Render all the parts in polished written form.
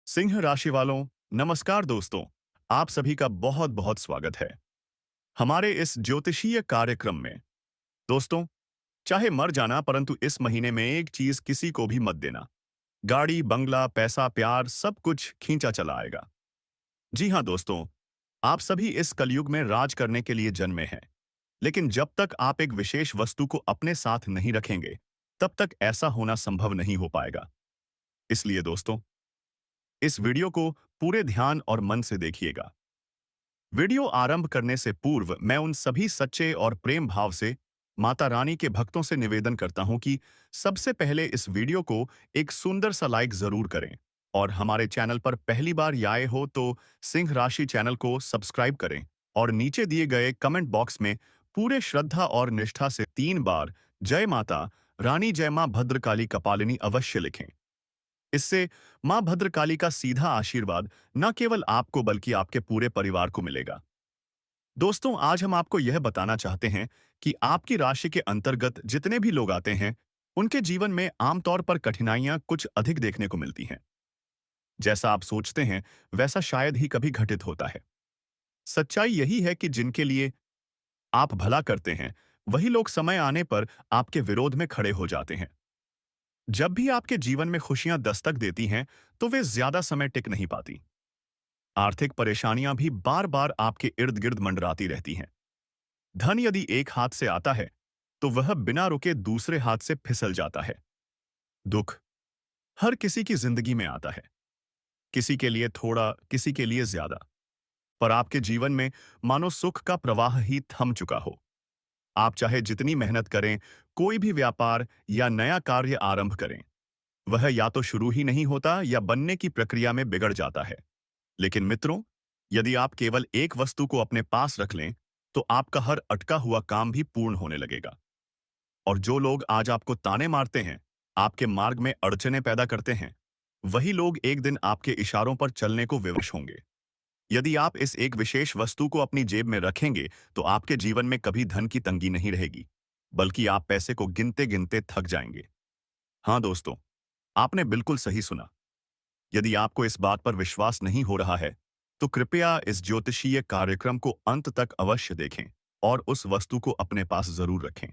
सिंह राशि वालों, नमस्कार दोस्तों। आप सभी का बहुत बहुत स्वागत है हमारे इस ज्योतिषीय कार्यक्रम में। दोस्तों, चाहे मर जाना परंतु इस महीने में एक चीज किसी को भी मत देना। गाड़ी, बंगला, पैसा, प्यार सब कुछ खींचा चला आएगा। जी हाँ दोस्तों, आप सभी इस कलयुग में राज करने के लिए जन्मे हैं। लेकिन जब तक आप एक विशेष वस्तु को अपने साथ नहीं रखेंगे, तब तक ऐसा होना संभव नहीं हो पाएगा। इसलिए दोस्तों, इस वीडियो को पूरे ध्यान और मन से देखिएगा। वीडियो आरंभ करने से पूर्व मैं उन सभी सच्चे और प्रेम भाव से माता रानी के भक्तों से निवेदन करता हूं कि सबसे पहले इस वीडियो को एक सुंदर सा लाइक जरूर करें और हमारे चैनल पर पहली बार आए हो तो सिंह राशि चैनल को सब्सक्राइब करें और नीचे दिए गए कमेंट बॉक्स में पूरे श्रद्धा और निष्ठा से 3 बार जय माता रानी, जय मां भद्रकाली कपालिनी अवश्य लिखें। इससे मां भद्रकाली का सीधा आशीर्वाद न केवल आपको बल्कि आपके पूरे परिवार को मिलेगा। दोस्तों, आज हम आपको यह बताना चाहते हैं कि आपकी राशि के अंतर्गत जितने भी लोग आते हैं, उनके जीवन में आमतौर पर कठिनाइयां कुछ अधिक देखने को मिलती हैं। जैसा आप सोचते हैं, वैसा शायद ही कभी घटित होता है। सच्चाई यही है कि जिनके लिए आप भला करते हैं, वही लोग समय आने पर आपके विरोध में खड़े हो जाते हैं। जब भी आपके जीवन में खुशियां दस्तक देती हैं, तो वे ज्यादा समय टिक नहीं पाती। आर्थिक परेशानियां भी बार बार आपके इर्द गिर्द मंडराती रहती हैं। धन यदि एक हाथ से आता है, तो वह बिना रुके दूसरे हाथ से फिसल जाता है। दुख हर किसी की जिंदगी में आता है, किसी के लिए थोड़ा, किसी के लिए ज्यादा। पर आपके जीवन में मानो सुख का प्रवाह ही थम चुका हो। आप चाहे जितनी मेहनत करें, कोई भी व्यापार या नया कार्य आरंभ करें, वह या तो शुरू ही नहीं होता या बनने की प्रक्रिया में बिगड़ जाता है। लेकिन मित्रों, यदि आप केवल एक वस्तु को अपने पास रख लें, तो आपका हर अटका हुआ काम भी पूर्ण होने लगेगा। और जो लोग आज आपको ताने मारते हैं, आपके मार्ग में अड़चने पैदा करते हैं, वही लोग एक दिन आपके इशारों पर चलने को विवश होंगे। यदि आप इस एक विशेष वस्तु को अपनी जेब में रखेंगे, तो आपके जीवन में कभी धन की तंगी नहीं रहेगी, बल्कि आप पैसे को गिनते गिनते थक जाएंगे। हाँ दोस्तों, आपने बिल्कुल सही सुना। यदि आपको इस बात पर विश्वास नहीं हो रहा है, तो कृपया इस ज्योतिषीय कार्यक्रम को अंत तक अवश्य देखें और उस वस्तु को अपने पास जरूर रखें।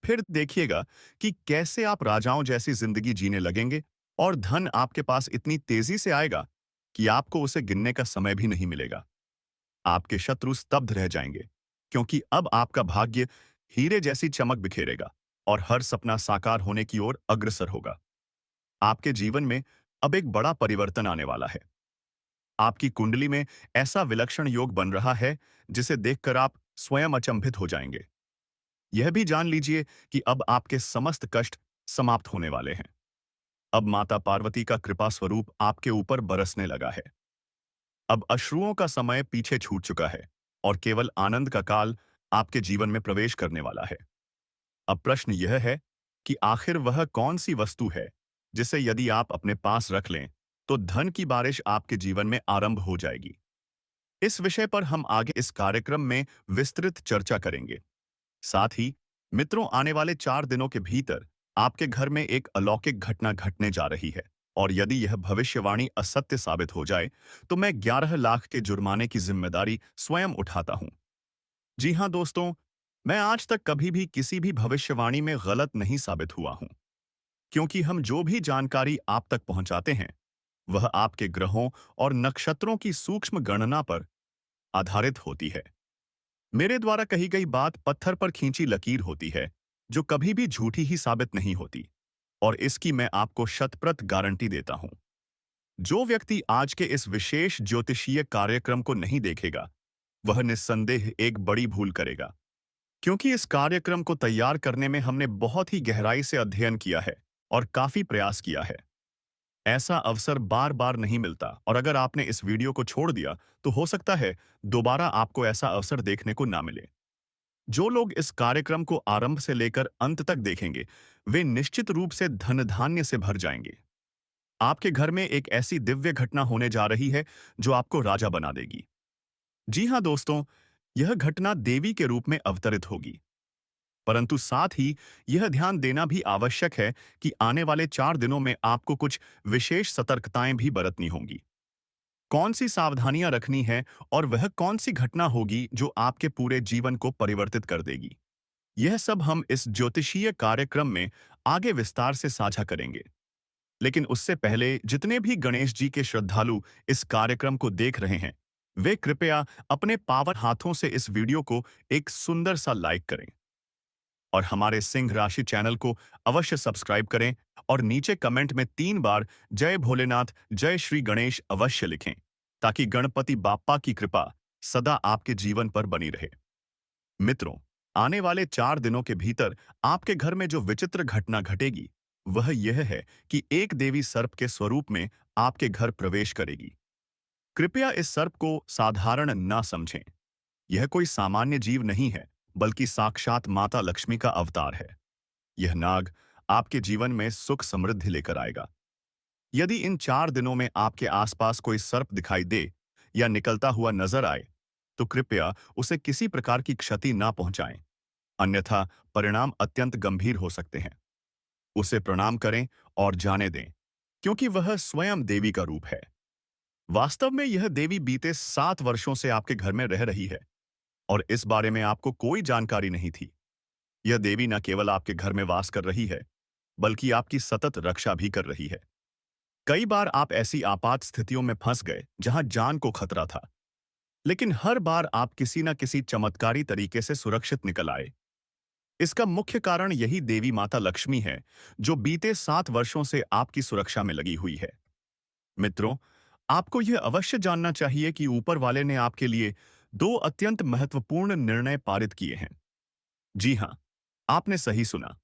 फिर देखिएगा कि कैसे आप राजाओं जैसी जिंदगी जीने लगेंगे और धन आपके पास इतनी तेजी से आएगा कि आपको उसे गिनने का समय भी नहीं मिलेगा। आपके शत्रु स्तब्ध रह जाएंगे, क्योंकि अब आपका भाग्य हीरे जैसी चमक बिखेरेगा और हर सपना साकार होने की ओर अग्रसर होगा। आपके जीवन में अब एक बड़ा परिवर्तन आने वाला है। आपकी कुंडली में ऐसा विलक्षण योग बन रहा है जिसे देखकर आप स्वयं अचंभित हो जाएंगे। यह भी जान लीजिए कि अब आपके समस्त कष्ट समाप्त होने वाले हैं। अब माता पार्वती का कृपा स्वरूप आपके ऊपर बरसने लगा है। अब अश्रुओं का समय पीछे छूट चुका है और केवल आनंद का काल आपके जीवन में प्रवेश करने वाला है। अब प्रश्न यह है कि आखिर वह कौन सी वस्तु है जिसे यदि आप अपने पास रख लें, तो धन की बारिश आपके जीवन में आरंभ हो जाएगी। इस विषय पर हम आगे इस कार्यक्रम में विस्तृत चर्चा करेंगे। साथ ही मित्रों, आने वाले 4 दिनों के भीतर आपके घर में एक अलौकिक घटना घटने जा रही है और यदि यह भविष्यवाणी असत्य साबित हो जाए, तो मैं 11 लाख के जुर्माने की जिम्मेदारी स्वयं उठाता हूं। जी हां दोस्तों, मैं आज तक कभी भी किसी भी भविष्यवाणी में गलत नहीं साबित हुआ हूं, क्योंकि हम जो भी जानकारी आप तक पहुंचाते हैं, वह आपके ग्रहों और नक्षत्रों की सूक्ष्म गणना पर आधारित होती है। मेरे द्वारा कही गई बात पत्थर पर खींची लकीर होती है, जो कभी भी झूठी ही साबित नहीं होती, और इसकी मैं आपको शतप्रत गारंटी देता हूं। जो व्यक्ति आज के इस विशेष ज्योतिषीय कार्यक्रम को नहीं देखेगा, वह निस्संदेह एक बड़ी भूल करेगा, क्योंकि इस कार्यक्रम को तैयार करने में हमने बहुत ही गहराई से अध्ययन किया है और काफी प्रयास किया है। ऐसा अवसर बार बार नहीं मिलता, और अगर आपने इस वीडियो को छोड़ दिया, तो हो सकता है दोबारा आपको ऐसा अवसर देखने को ना मिले। जो लोग इस कार्यक्रम को आरंभ से लेकर अंत तक देखेंगे, वे निश्चित रूप से धन धान्य से भर जाएंगे। आपके घर में एक ऐसी दिव्य घटना होने जा रही है जो आपको राजा बना देगी। जी हां दोस्तों, यह घटना देवी के रूप में अवतरित होगी। परंतु साथ ही यह ध्यान देना भी आवश्यक है कि आने वाले 4 दिनों में आपको कुछ विशेष सतर्कताएं भी बरतनी होंगी। कौन सी सावधानियां रखनी है और वह कौन सी घटना होगी जो आपके पूरे जीवन को परिवर्तित कर देगी। यह सब हम इस ज्योतिषीय कार्यक्रम में आगे विस्तार से साझा करेंगे। लेकिन उससे पहले जितने भी गणेश जी के श्रद्धालु इस कार्यक्रम को देख रहे हैं, वे कृपया अपने पावन हाथों से इस वीडियो को एक सुंदर सा लाइक करें और हमारे सिंह राशि चैनल को अवश्य सब्सक्राइब करें और नीचे कमेंट में 3 बार जय भोलेनाथ जय श्री गणेश अवश्य लिखें, ताकि गणपति बाप्पा की कृपा सदा आपके जीवन पर बनी रहे। मित्रों, आने वाले 4 दिनों के भीतर आपके घर में जो विचित्र घटना घटेगी, वह यह है कि एक देवी सर्प के स्वरूप में आपके घर प्रवेश करेगी। कृपया इस सर्प को साधारण ना समझें। यह कोई सामान्य जीव नहीं है, बल्कि साक्षात माता लक्ष्मी का अवतार है। यह नाग आपके जीवन में सुख समृद्धि लेकर आएगा। यदि इन 4 दिनों में आपके आसपास कोई सर्प दिखाई दे या निकलता हुआ नजर आए, तो कृपया उसे किसी प्रकार की क्षति ना पहुंचाएं, अन्यथा परिणाम अत्यंत गंभीर हो सकते हैं। उसे प्रणाम करें और जाने दें, क्योंकि वह स्वयं देवी का रूप है। वास्तव में यह देवी बीते 7 वर्षों से आपके घर में रह रही है और इस बारे में आपको कोई जानकारी नहीं थी। यह देवी न केवल आपके घर में वास कर रही है, बल्कि आपकी सतत रक्षा भी कर रही है। कई बार आप ऐसी आपात स्थितियों में फंस गए जहां जान को खतरा था, लेकिन हर बार आप किसी न किसी चमत्कारी तरीके से सुरक्षित निकल आए। इसका मुख्य कारण यही देवी माता लक्ष्मी है, जो बीते 7 वर्षों से आपकी सुरक्षा में लगी हुई है। मित्रों, आपको यह अवश्य जानना चाहिए कि ऊपर वाले ने आपके लिए 2 अत्यंत महत्वपूर्ण निर्णय पारित किए हैं। जी हां, आपने सही सुना।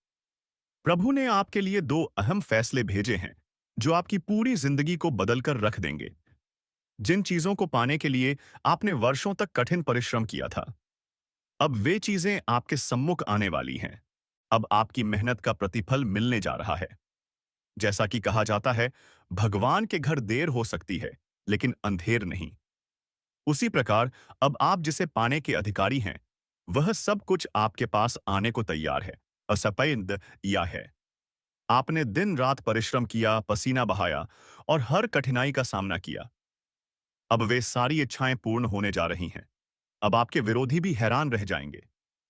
प्रभु ने आपके लिए 2 अहम फैसले भेजे हैं, जो आपकी पूरी जिंदगी को बदलकर रख देंगे। जिन चीजों को पाने के लिए आपने वर्षों तक कठिन परिश्रम किया था, अब वे चीजें आपके सम्मुख आने वाली हैं। अब आपकी मेहनत का प्रतिफल मिलने जा रहा है। जैसा कि कहा जाता है, भगवान के घर देर हो सकती है, लेकिन अंधेर नहीं। उसी प्रकार अब आप जिसे पाने के अधिकारी हैं, वह सब कुछ आपके पास आने को तैयार है। असपैंद या है। आपने दिन रात परिश्रम किया, पसीना बहाया और हर कठिनाई का सामना किया। अब वे सारी इच्छाएं पूर्ण होने जा रही हैं। अब आपके विरोधी भी हैरान रह जाएंगे,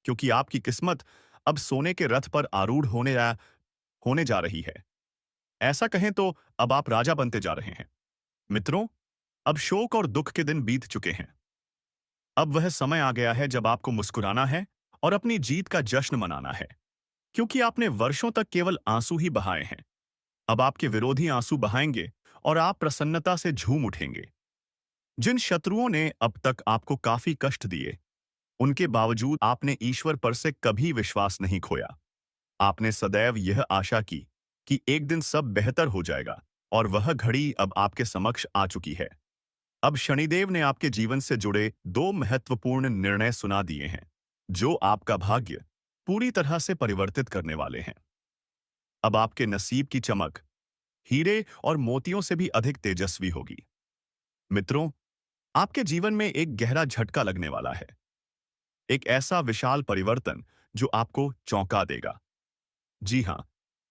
क्योंकि आपकी किस्मत अब सोने के रथ पर आरूढ़ होने जा रही है। ऐसा कहें तो अब आप राजा बनते जा रहे हैं। मित्रों, अब शोक और दुख के दिन बीत चुके हैं। अब वह समय आ गया है जब आपको मुस्कुराना है और अपनी जीत का जश्न मनाना है, क्योंकि आपने वर्षों तक केवल आंसू ही बहाए हैं। अब आपके विरोधी आंसू बहाएंगे और आप प्रसन्नता से झूम उठेंगे। जिन शत्रुओं ने अब तक आपको काफी कष्ट दिए, उनके बावजूद आपने ईश्वर पर से कभी विश्वास नहीं खोया। आपने सदैव यह आशा की कि एक दिन सब बेहतर हो जाएगा, और वह घड़ी अब आपके समक्ष आ चुकी है। अब शनिदेव ने आपके जीवन से जुड़े 2 महत्वपूर्ण निर्णय सुना दिए हैं, जो आपका भाग्य पूरी तरह से परिवर्तित करने वाले हैं। अब आपके नसीब की चमक हीरे और मोतियों से भी अधिक तेजस्वी होगी। मित्रों, आपके जीवन में एक गहरा झटका लगने वाला है। एक ऐसा विशाल परिवर्तन जो आपको चौंका देगा। जी हां,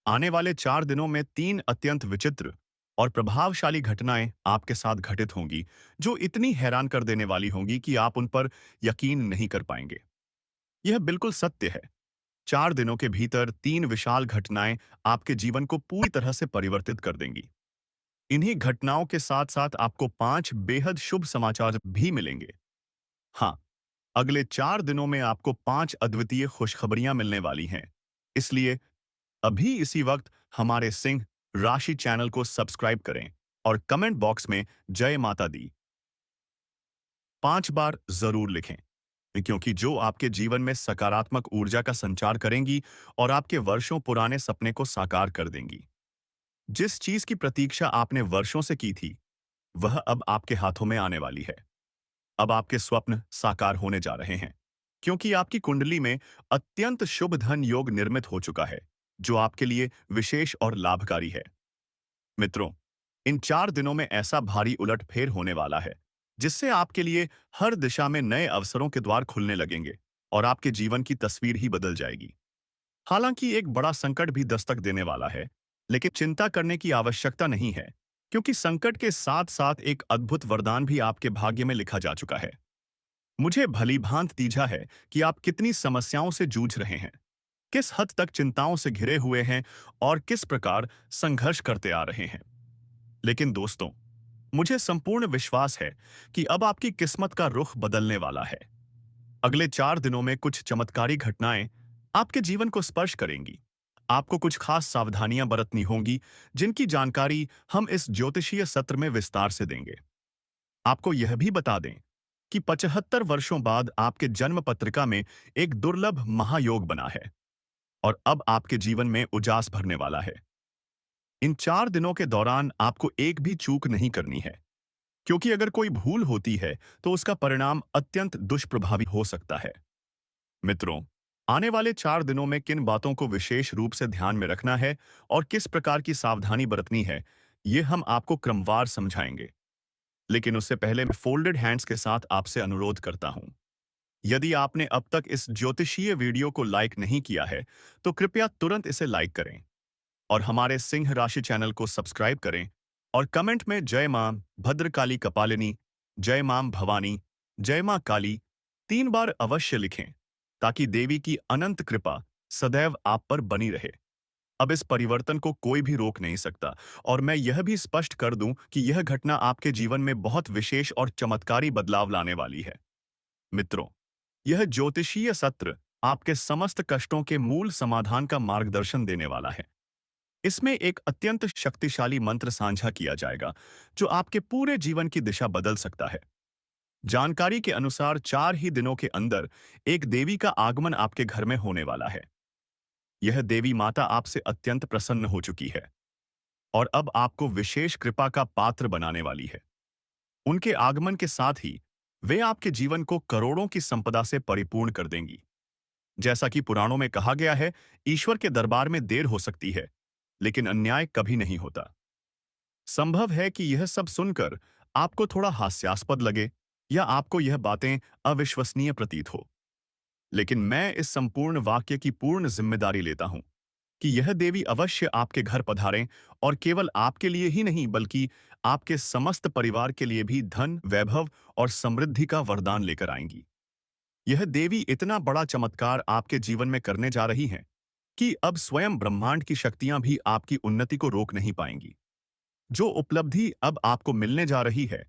आने वाले 4 दिनों में 3 अत्यंत विचित्र और प्रभावशाली घटनाएं आपके साथ घटित होंगी, जो इतनी हैरान कर देने वाली होंगी कि आप उन पर यकीन नहीं कर पाएंगे। यह बिल्कुल सत्य है। 4 दिनों के भीतर 3 विशाल घटनाएं आपके जीवन को पूरी तरह से परिवर्तित कर देंगी। इन्हीं घटनाओं के साथ साथ आपको 5 बेहद शुभ समाचार भी मिलेंगे। हाँ, अगले 4 दिनों में आपको 5 अद्वितीय खुशखबरियां मिलने वाली हैं। इसलिए अभी इसी वक्त हमारे सिंह राशि चैनल को सब्सक्राइब करें और कमेंट बॉक्स में जय माता दी 5 बार जरूर लिखें, क्योंकि जो आपके जीवन में सकारात्मक ऊर्जा का संचार करेंगी और आपके वर्षों पुराने सपने को साकार कर देंगी। जिस चीज की प्रतीक्षा आपने वर्षों से की थी, वह अब आपके हाथों में आने वाली है। अब आपके स्वप्न साकार होने जा रहे हैं, क्योंकि आपकी कुंडली में अत्यंत शुभ धन योग निर्मित हो चुका है, जो आपके लिए विशेष और लाभकारी है। मित्रों, इन 4 दिनों में ऐसा भारी उलटफेर होने वाला है, जिससे आपके लिए हर दिशा में नए अवसरों के द्वार खुलने लगेंगे और आपके जीवन की तस्वीर ही बदल जाएगी। हालांकि एक बड़ा संकट भी दस्तक देने वाला है, लेकिन चिंता करने की आवश्यकता नहीं है, क्योंकि संकट के साथ साथ एक अद्भुत वरदान भी आपके भाग्य में लिखा जा चुका है। मुझे भलीभांत तीझा है कि आप कितनी समस्याओं से जूझ रहे हैं, किस हद तक चिंताओं से घिरे हुए हैं और किस प्रकार संघर्ष करते आ रहे हैं। लेकिन दोस्तों, मुझे संपूर्ण विश्वास है कि अब आपकी किस्मत का रुख बदलने वाला है। अगले 4 दिनों में कुछ चमत्कारी घटनाएं आपके जीवन को स्पर्श करेंगी। आपको कुछ खास सावधानियां बरतनी होंगी, जिनकी जानकारी हम इस ज्योतिषीय सत्र में विस्तार से देंगे। आपको यह भी बता दें कि 75 वर्षों बाद आपके जन्म पत्रिका में एक दुर्लभ महायोग बना है और अब आपके जीवन में उजास भरने वाला है। इन 4 दिनों के दौरान आपको एक भी चूक नहीं करनी है, क्योंकि अगर कोई भूल होती है तो उसका परिणाम अत्यंत दुष्प्रभावी हो सकता है। मित्रों, आने वाले 4 दिनों में किन बातों को विशेष रूप से ध्यान में रखना है और किस प्रकार की सावधानी बरतनी है, ये हम आपको क्रमवार समझाएंगे। लेकिन उससे पहले मैं फोल्डेड हैंड्स के साथ आपसे अनुरोध करता हूं। यदि आपने अब तक इस ज्योतिषीय वीडियो को लाइक नहीं किया है, तो कृपया तुरंत इसे लाइक करें और हमारे सिंह राशि चैनल को सब्सक्राइब करें और कमेंट में जय मां भद्रकाली कपालिनी, जय मां भवानी, जय मां काली 3 बार अवश्य लिखें, ताकि देवी की अनंत कृपा सदैव आप पर बनी रहे। अब इस परिवर्तन को कोई भी रोक नहीं सकता और मैं यह भी स्पष्ट कर दूं कि यह घटना आपके जीवन में बहुत विशेष और चमत्कारी बदलाव लाने वाली है। मित्रों, यह ज्योतिषीय सत्र आपके समस्त कष्टों के मूल समाधान का मार्गदर्शन देने वाला है। इसमें एक अत्यंत शक्तिशाली मंत्र साझा किया जाएगा, जो आपके पूरे जीवन की दिशा बदल सकता है। जानकारी के अनुसार 4 ही दिनों के अंदर एक देवी का आगमन आपके घर में होने वाला है। यह देवी माता आपसे अत्यंत प्रसन्न हो चुकी है और अब आपको विशेष कृपा का पात्र बनाने वाली है। उनके आगमन के साथ ही वे आपके जीवन को करोड़ों की संपदा से परिपूर्ण कर देंगी। जैसा कि पुराणों में कहा गया है, ईश्वर के दरबार में देर हो सकती है, लेकिन अन्याय कभी नहीं होता। संभव है कि यह सब सुनकर आपको थोड़ा हास्यास्पद लगे या आपको यह बातें अविश्वसनीय प्रतीत हो, लेकिन मैं इस संपूर्ण वाक्य की पूर्ण जिम्मेदारी लेता हूं कि यह देवी अवश्य आपके घर पधारें और केवल आपके लिए ही नहीं, बल्कि आपके समस्त परिवार के लिए भी धन, वैभव और समृद्धि का वरदान लेकर आएंगी। यह देवी इतना बड़ा चमत्कार आपके जीवन में करने जा रही हैं कि अब स्वयं ब्रह्मांड की शक्तियां भी आपकी उन्नति को रोक नहीं पाएंगी। जो उपलब्धि अब आपको मिलने जा रही है,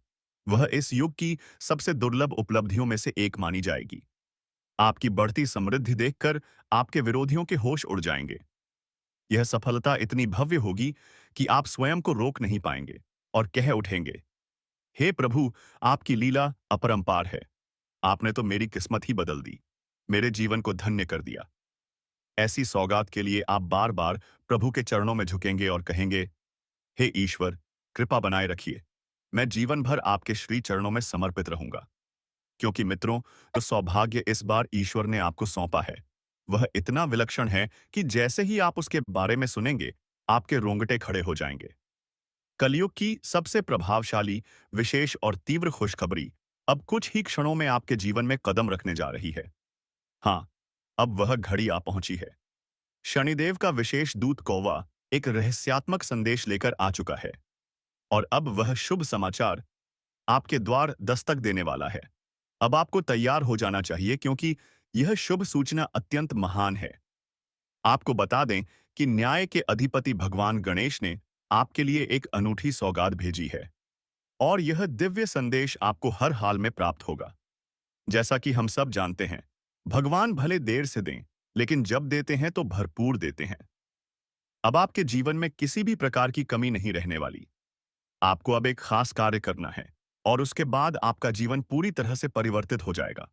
वह इस युग की सबसे दुर्लभ उपलब्धियों में से एक मानी जाएगी। आपकी बढ़ती समृद्धि देखकर आपके विरोधियों के होश उड़ जाएंगे। यह सफलता इतनी भव्य होगी कि आप स्वयं को रोक नहीं पाएंगे और कह उठेंगे, हे प्रभु, आपकी लीला अपरंपार है। आपने तो मेरी किस्मत ही बदल दी, मेरे जीवन को धन्य कर दिया। ऐसी सौगात के लिए आप बार बार प्रभु के चरणों में झुकेंगे और कहेंगे, हे ईश्वर, कृपा बनाए रखिए। मैं जीवन भर आपके श्री चरणों में समर्पित रहूंगा। क्योंकि मित्रों, जो सौभाग्य इस बार ईश्वर ने आपको सौंपा है, वह इतना विलक्षण है कि जैसे ही आप उसके बारे में सुनेंगे, आपके रोंगटे खड़े हो जाएंगे। कलयुग की सबसे प्रभावशाली, विशेष और तीव्र खुशखबरी अब कुछ ही क्षणों में आपके जीवन में कदम रखने जा रही है। हाँ, अब वह घड़ी आ पहुंची है। शनिदेव का विशेष दूत कौवा एक रहस्यात्मक संदेश लेकर आ चुका है और अब वह शुभ समाचार आपके द्वार दस्तक देने वाला है। अब आपको तैयार हो जाना चाहिए, क्योंकि यह शुभ सूचना अत्यंत महान है। आपको बता दें कि न्याय के अधिपति भगवान गणेश ने आपके लिए एक अनूठी सौगात भेजी है और यह दिव्य संदेश आपको हर हाल में प्राप्त होगा। जैसा कि हम सब जानते हैं, भगवान भले देर से दें, लेकिन जब देते हैं तो भरपूर देते हैं। अब आपके जीवन में किसी भी प्रकार की कमी नहीं रहने वाली। आपको अब एक खास कार्य करना है और उसके बाद आपका जीवन पूरी तरह से परिवर्तित हो जाएगा।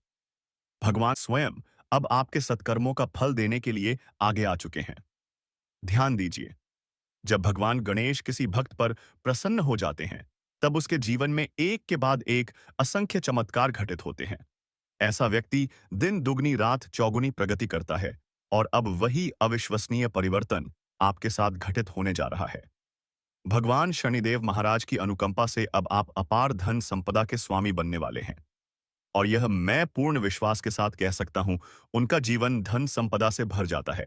भगवान स्वयं अब आपके सत्कर्मों का फल देने के लिए आगे आ चुके हैं। ध्यान दीजिए, जब भगवान गणेश किसी भक्त पर प्रसन्न हो जाते हैं, तब उसके जीवन में एक के बाद एक असंख्य चमत्कार घटित होते हैं। ऐसा व्यक्ति दिन दुगनी रात चौगुनी प्रगति करता है और अब वही अविश्वसनीय परिवर्तन आपके साथ घटित होने जा रहा है। भगवान शनिदेव महाराज की अनुकंपा से अब आप अपार धन संपदा के स्वामी बनने वाले हैं और यह मैं पूर्ण विश्वास के साथ कह सकता हूं, उनका जीवन धन संपदा से भर जाता है।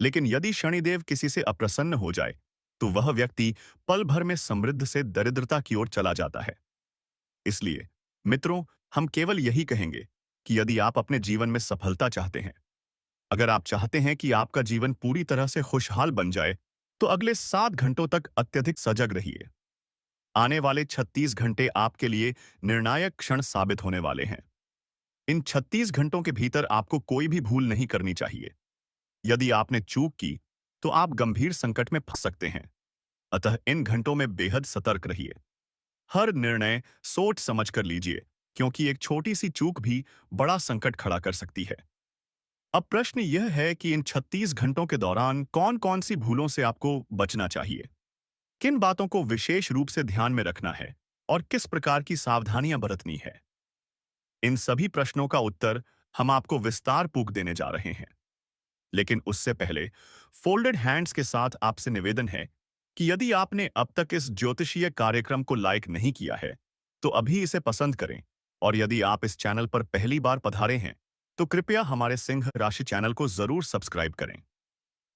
लेकिन यदि शनिदेव किसी से अप्रसन्न हो जाए तो वह व्यक्ति पल भर में समृद्ध से दरिद्रता की ओर चला जाता है। इसलिए मित्रों, हम केवल यही कहेंगे कि यदि आप अपने जीवन में सफलता चाहते हैं, अगर आप चाहते हैं कि आपका जीवन पूरी तरह से खुशहाल बन जाए, तो अगले 7 घंटों तक अत्यधिक सजग रहिए। आने वाले 36 घंटे आपके लिए निर्णायक क्षण साबित होने वाले हैं। इन 36 घंटों के भीतर आपको कोई भी भूल नहीं करनी चाहिए। यदि आपने चूक की, तो आप गंभीर संकट में फंस सकते हैं। अतः इन घंटों में बेहद सतर्क रहिए। हर निर्णय सोच समझ कर लीजिए, क्योंकि एक छोटी सी चूक भी बड़ा संकट खड़ा कर सकती है। अब प्रश्न यह है कि इन 36 घंटों के दौरान कौन-कौन सी भूलों से आपको बचना चाहिए? किन बातों को विशेष रूप से ध्यान में रखना है और किस प्रकार की सावधानियां बरतनी है? इन सभी प्रश्नों का उत्तर हम आपको विस्तार पूर्वक देने जा रहे हैं। लेकिन उससे पहले फोल्डेड हैंड्स के साथ आपसे निवेदन है कि यदि आपने अब तक इस ज्योतिषीय कार्यक्रम को लाइक नहीं किया है, तो अभी इसे पसंद करें। और यदि आप इस चैनल पर पहली बार पधारे हैं, तो कृपया हमारे सिंह राशि चैनल को जरूर सब्सक्राइब करें।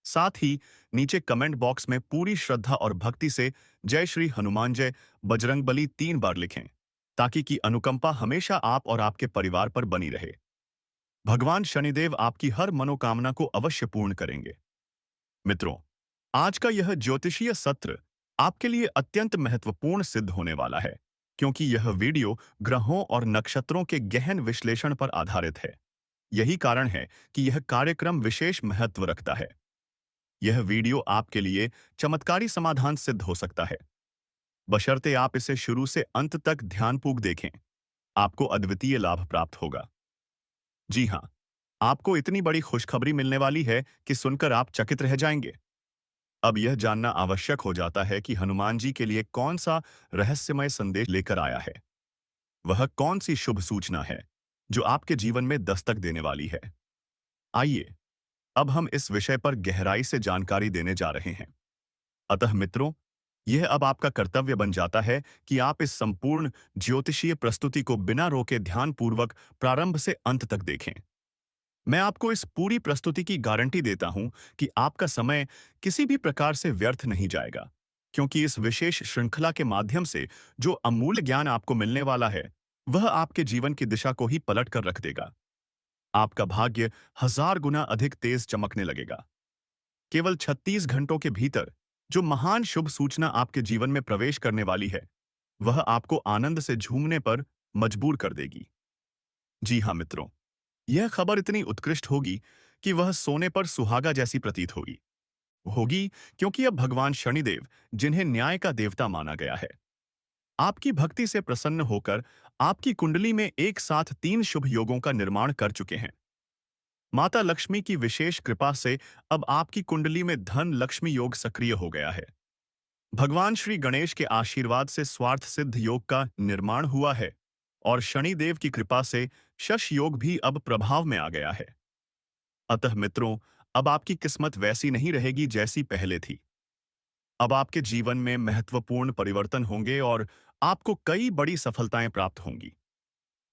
साथ ही नीचे कमेंट बॉक्स में पूरी श्रद्धा और भक्ति से जय श्री हनुमान जय बजरंगबली 3 बार लिखें, ताकि की अनुकंपा हमेशा आप और आपके परिवार पर बनी रहे। भगवान शनिदेव आपकी हर मनोकामना को अवश्य पूर्ण करेंगे। मित्रों, आज का यह ज्योतिषीय सत्र आपके लिए अत्यंत महत्वपूर्ण सिद्ध होने वाला है, क्योंकि यह वीडियो ग्रहों और नक्षत्रों के गहन विश्लेषण पर आधारित है। यही कारण है कि यह कार्यक्रम विशेष महत्व रखता है। यह वीडियो आपके लिए चमत्कारी समाधान सिद्ध हो सकता है, बशर्ते आप इसे शुरू से अंत तक ध्यानपूर्वक देखें। आपको अद्वितीय लाभ प्राप्त होगा। जी हाँ, आपको इतनी बड़ी खुशखबरी मिलने वाली है कि सुनकर आप चकित रह जाएंगे। अब यह जानना आवश्यक हो जाता है कि हनुमान जी के लिए कौन सा रहस्यमय संदेश लेकर आया है। वह कौन सी शुभ सूचना है जो आपके जीवन में दस्तक देने वाली है। आइए, अब हम इस विषय पर गहराई से जानकारी देने जा रहे हैं। अतः मित्रों, यह अब आपका कर्तव्य बन जाता है कि आप इस संपूर्ण ज्योतिषीय प्रस्तुति को बिना रोके ध्यानपूर्वक प्रारंभ से अंत तक देखें। मैं आपको इस पूरी प्रस्तुति की गारंटी देता हूं कि आपका समय किसी भी प्रकार से व्यर्थ नहीं जाएगा, क्योंकि इस विशेष श्रृंखला के माध्यम से जो अमूल्य ज्ञान आपको मिलने वाला है, वह आपके जीवन की दिशा को ही पलट कर रख देगा। आपका भाग्य 1000 गुना अधिक तेज चमकने लगेगा। केवल 36 घंटों के भीतर जो महान शुभ सूचना आपके जीवन में प्रवेश करने वाली है, वह आपको आनंद से झूमने पर मजबूर कर देगी। जी हाँ मित्रों, यह खबर इतनी उत्कृष्ट होगी कि वह सोने पर सुहागा जैसी प्रतीत होगी। होगी क्योंकि अब भगवान शनिदेव, जिन्हें न्याय का देवता माना गया है, आपकी भक्ति से प्रसन्न होकर आपकी कुंडली में एक साथ 3 शुभ योगों का निर्माण कर चुके हैं। माता लक्ष्मी की विशेष कृपा से अब आपकी कुंडली में धन लक्ष्मी योग सक्रिय हो गया है। भगवान श्री गणेश के आशीर्वाद से स्वार्थ सिद्ध योग का निर्माण हुआ है और शनिदेव की कृपा से शश योग भी अब प्रभाव में आ गया है। अतः मित्रों, अब आपकी किस्मत वैसी नहीं रहेगी जैसी पहले थी। अब आपके जीवन में महत्वपूर्ण परिवर्तन होंगे और आपको कई बड़ी सफलताएं प्राप्त होंगी।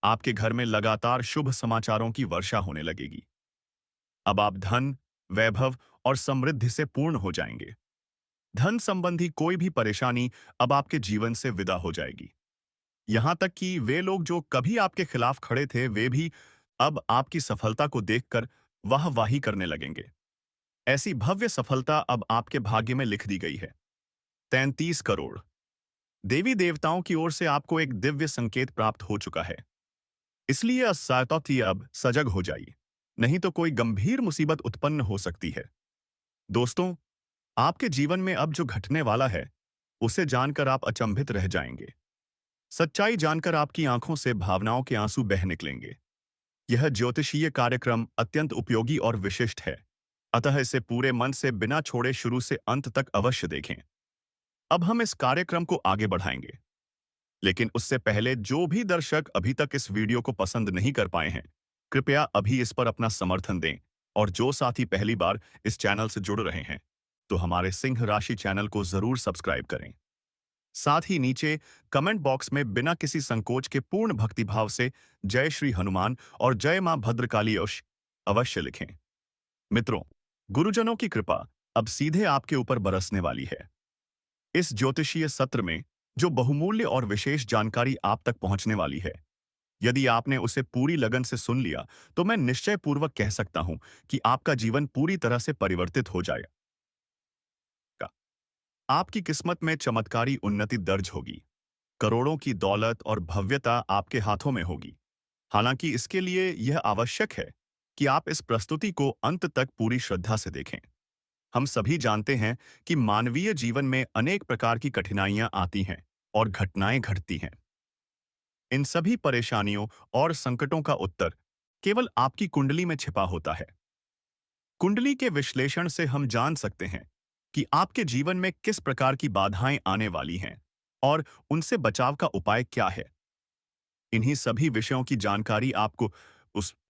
आपके घर में लगातार शुभ समाचारों की वर्षा होने लगेगी। अब आप धन, वैभव और समृद्धि से पूर्ण हो जाएंगे। धन संबंधी कोई भी परेशानी अब आपके जीवन से विदा हो जाएगी। यहां तक कि वे लोग जो कभी आपके खिलाफ खड़े थे, वे भी अब आपकी सफलता को देखकर वाहवाही करने लगेंगे। ऐसी भव्य सफलता अब आपके भाग्य में लिख दी गई है। 33 करोड़ देवी देवताओं की ओर से आपको एक दिव्य संकेत प्राप्त हो चुका है। इसलिए असतत अब सजग हो जाइए, नहीं तो कोई गंभीर मुसीबत उत्पन्न हो सकती है। दोस्तों, आपके जीवन में अब जो घटने वाला है, उसे जानकर आप अचंभित रह जाएंगे। सच्चाई जानकर आपकी आंखों से भावनाओं के आंसू बह निकलेंगे। यह ज्योतिषीय कार्यक्रम अत्यंत उपयोगी और विशिष्ट है, अतः इसे पूरे मन से बिना छोड़े शुरू से अंत तक अवश्य देखें। अब हम इस कार्यक्रम को आगे बढ़ाएंगे, लेकिन उससे पहले जो भी दर्शक अभी तक इस वीडियो को पसंद नहीं कर पाए हैं, कृपया अभी इस पर अपना समर्थन दें। और जो साथी पहली बार इस चैनल से जुड़ रहे हैं, तो हमारे सिंह राशि चैनल को जरूर सब्सक्राइब करें। साथ ही नीचे कमेंट बॉक्स में बिना किसी संकोच के पूर्ण भक्तिभाव से जय श्री हनुमान और जय मां भद्रकाली अवश्य लिखें। मित्रों, गुरुजनों की कृपा अब सीधे आपके ऊपर बरसने वाली है। इस ज्योतिषीय सत्र में जो बहुमूल्य और विशेष जानकारी आप तक पहुंचने वाली है, यदि आपने उसे पूरी लगन से सुन लिया, तो मैं निश्चय पूर्वक कह सकता हूं कि आपका जीवन पूरी तरह से परिवर्तित हो जाएगा। आपकी किस्मत में चमत्कारी उन्नति दर्ज होगी। करोड़ों की दौलत और भव्यता आपके हाथों में होगी। हालांकि इसके लिए यह आवश्यक है कि आप इस प्रस्तुति को अंत तक पूरी श्रद्धा से देखें। हम सभी जानते हैं कि मानवीय जीवन में अनेक प्रकार की कठिनाइयां आती हैं और घटनाएं घटती हैं। इन सभी परेशानियों और संकटों का उत्तर केवल आपकी कुंडली में छिपा होता है। कुंडली के विश्लेषण से हम जान सकते हैं कि आपके जीवन में किस प्रकार की बाधाएं आने वाली हैं और उनसे बचाव का उपाय क्या है। इन्हीं सभी विषयों की जानकारी आपको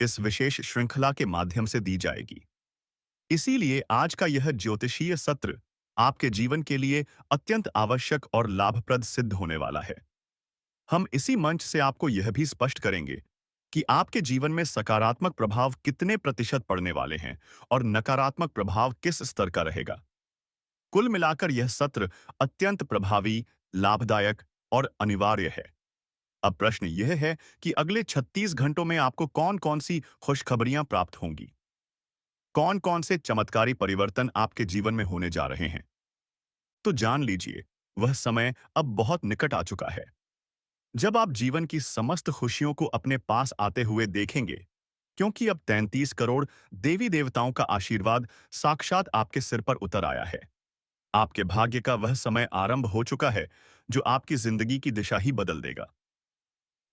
इस विशेष श्रृंखला के माध्यम से दी जाएगी। इसीलिए आज का यह ज्योतिषीय सत्र आपके जीवन के लिए अत्यंत आवश्यक और लाभप्रद सिद्ध होने वाला है। हम इसी मंच से आपको यह भी स्पष्ट करेंगे कि आपके जीवन में सकारात्मक प्रभाव कितने प्रतिशत पड़ने वाले हैं और नकारात्मक प्रभाव किस स्तर का रहेगा। कुल मिलाकर यह सत्र अत्यंत प्रभावी, लाभदायक और अनिवार्य है। अब प्रश्न यह है कि अगले 36 घंटों में आपको कौन-कौन सी खुशखबरियां प्राप्त होंगी? कौन-कौन से चमत्कारी परिवर्तन आपके जीवन में होने जा रहे हैं? तो जान लीजिए, वह समय अब बहुत निकट आ चुका है। जब आप जीवन की समस्त खुशियों को अपने पास आते हुए देखेंगे, क्योंकि अब 33 करोड़ देवी देवताओं का आशीर्वाद साक्षात आपके सिर पर उतर आया है। आपके भाग्य का वह समय आरंभ हो चुका है, जो आपकी जिंदगी की दिशा ही बदल देगा।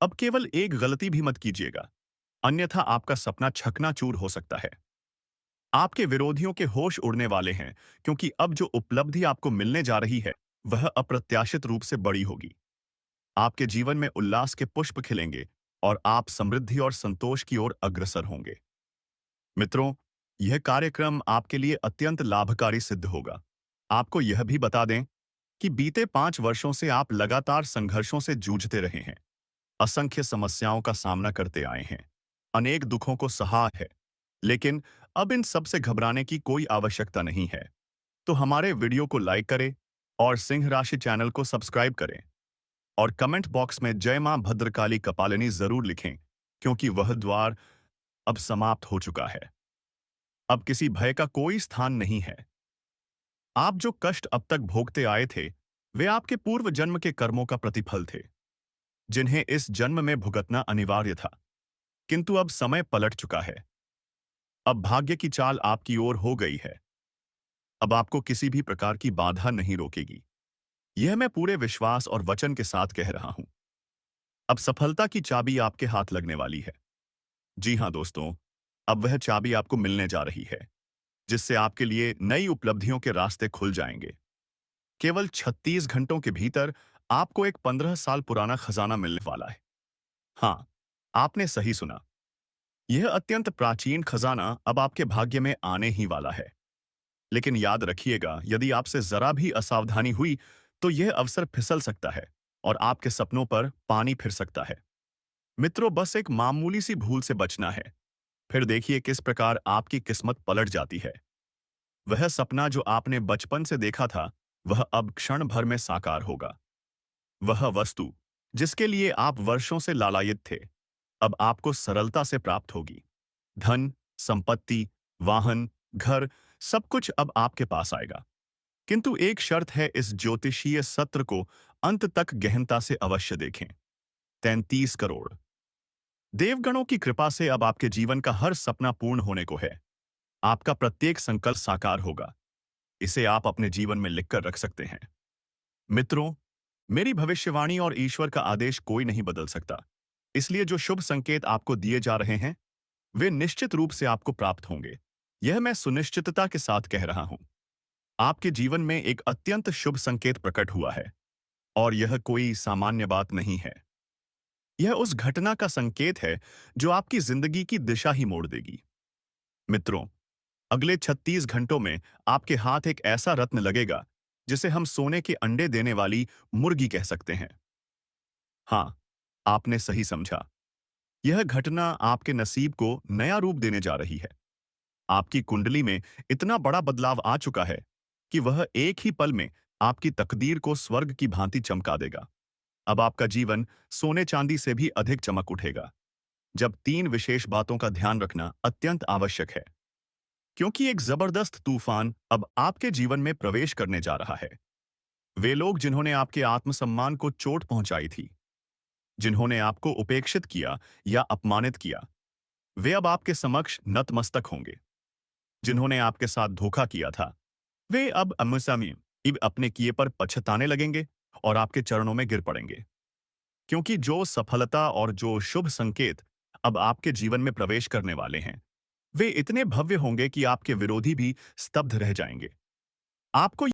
अब केवल एक गलती भी मत कीजिएगा, अन्यथा आपका सपना छकनाचूर हो सकता है। आपके विरोधियों के होश उड़ने वाले हैं, क्योंकि अब जो उपलब्धि आपको मिलने जा रही है, वह अप्रत्याशित रूप से बड़ी होगी। आपके जीवन में उल्लास के पुष्प खिलेंगे और आप समृद्धि और संतोष की ओर अग्रसर होंगे। मित्रों, यह कार्यक्रम आपके लिए अत्यंत लाभकारी सिद्ध होगा। आपको यह भी बता दें कि बीते 5 वर्षों से आप लगातार संघर्षों से जूझते रहे हैं, असंख्य समस्याओं का सामना करते आए हैं, अनेक दुखों को सहा है, लेकिन अब इन सब से घबराने की कोई आवश्यकता नहीं है। तो हमारे वीडियो को लाइक करें और सिंह राशि चैनल को सब्सक्राइब करें और कमेंट बॉक्स में जय मां भद्रकाली कपालिनी जरूर लिखें, क्योंकि वह द्वार अब समाप्त हो चुका है। अब किसी भय का कोई स्थान नहीं है। आप जो कष्ट अब तक भोगते आए थे, वे आपके पूर्व जन्म के कर्मों का प्रतिफल थे, जिन्हें इस जन्म में भुगतना अनिवार्य था। किंतु अब समय पलट चुका है। अब भाग्य की चाल आपकी ओर हो गई है। अब आपको किसी भी प्रकार की बाधा नहीं रोकेगी। यह मैं पूरे विश्वास और वचन के साथ कह रहा हूं। अब सफलता की चाबी आपके हाथ लगने वाली है। जी हां दोस्तों, अब वह चाबी आपको मिलने जा रही है, जिससे आपके लिए नई उपलब्धियों के रास्ते खुल जाएंगे। केवल 36 घंटों के भीतर आपको एक 15 साल पुराना खजाना मिलने वाला है। हाँ, आपने सही सुना। यह अत्यंत प्राचीन खजाना अब आपके भाग्य में आने ही वाला है। लेकिन याद रखिएगा, यदि आपसे जरा भी असावधानी हुई, तो यह अवसर फिसल सकता है और आपके सपनों पर पानी फिर सकता है। मित्रों, बस एक मामूली सी भूल से बचना है। फिर देखिए किस प्रकार आपकी किस्मत पलट जाती है। वह सपना जो आपने बचपन से देखा था, वह अब क्षण भर में साकार होगा। वह वस्तु जिसके लिए आप वर्षों से लालायित थे, अब आपको सरलता से प्राप्त होगी। धन, संपत्ति, वाहन, घर, सब कुछ अब आपके पास आएगा। किंतु एक शर्त है, इस ज्योतिषीय सत्र को अंत तक गहनता से अवश्य देखें। 33 करोड़ देवगणों की कृपा से अब आपके जीवन का हर सपना पूर्ण होने को है। आपका प्रत्येक संकल्प साकार होगा। इसे आप अपने जीवन में लिखकर रख सकते हैं। मित्रों, मेरी भविष्यवाणी और ईश्वर का आदेश कोई नहीं बदल सकता। इसलिए जो शुभ संकेत आपको दिए जा रहे हैं, वे निश्चित रूप से आपको प्राप्त होंगे। यह मैं सुनिश्चितता के साथ कह रहा हूं। आपके जीवन में एक अत्यंत शुभ संकेत प्रकट हुआ है, और यह कोई सामान्य बात नहीं है। यह उस घटना का संकेत है जो आपकी जिंदगी की दिशा ही मोड़ देगी। मित्रों, अगले 36 घंटों में आपके हाथ एक ऐसा रत्न लगेगा, जिसे हम सोने के अंडे देने वाली मुर्गी कह सकते हैं। हाँ, आपने सही समझा। यह घटना आपके नसीब को नया रूप देने जा रही है। आपकी कुंडली में इतना बड़ा बदलाव आ चुका है कि वह एक ही पल में आपकी तकदीर को स्वर्ग की भांति चमका देगा। अब आपका जीवन सोने चांदी से भी अधिक चमक उठेगा। जब तीन विशेष बातों का ध्यान रखना अत्यंत आवश्यक है, क्योंकि एक जबरदस्त तूफान अब आपके जीवन में प्रवेश करने जा रहा है। वे लोग जिन्होंने आपके आत्मसम्मान को चोट पहुंचाई थी, जिन्होंने आपको उपेक्षित किया या अपमानित किया, वे अब आपके समक्ष नतमस्तक होंगे। जिन्होंने आपके साथ धोखा किया था, वे अब अमुसमी इब अपने किए पर पछताने लगेंगे और आपके चरणों में गिर पड़ेंगे। क्योंकि जो सफलता और जो शुभ संकेत अब आपके जीवन में प्रवेश करने वाले हैं, वे इतने भव्य होंगे कि आपके विरोधी भी स्तब्ध रह जाएंगे। आपको